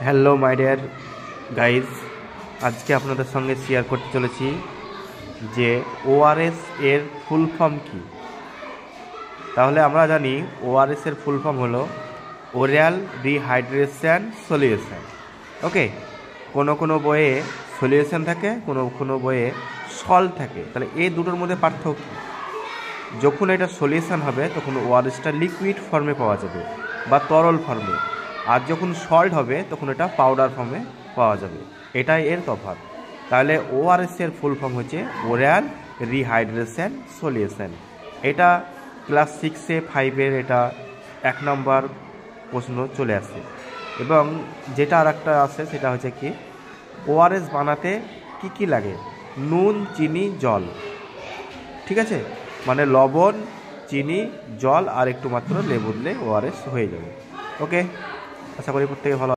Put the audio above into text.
Hello my dear guys, আজকে আপনাদের সঙ্গে শেয়ার করতে চলেছি যে ওআরএস এর ফুল ফর্ম কী। তাহলে আমরা জানি ওআরএস এর ফুল ফর্ম হলো ওরাল রিহাইড্রেশন সলিউশন। ওকে, কোনো বইয়ে সলিউশন থাকে, কোনো বইয়ে সল্ট থাকে। তাহলে এই দুটোর মধ্যে পার্থক্য কী? যখন এটা সলিউশন হবে তখন ওআরএসটা লিকুইড ফর্মে পাওয়া যাবে বা তরল ফর্মে, আর যখন সল্ট হবে তখন এটা পাউডার ফর্মে পাওয়া যাবে। এটাই এর তফাৎ। তাহলে ওআরএস এর ফুল ফর্ম হচ্ছে ওরাল রিহাইড্রেশন সলিউশন। এটা ক্লাস 6-এ 5-এর এটা 1 নম্বর প্রশ্ন চলে আসে। এবং যেটা আর একটা আছে সেটা হচ্ছে কি, ওআরএস বানাতে কি কি লাগে? নুন, চিনি, জল। ঠিক আছে, মানে লবণ, চিনি, জল আর একটু মাত্র লেবু দিলে ওআরএস হয়ে যাবে। ওকে, আশা করি প্রত্যেকে ভালো।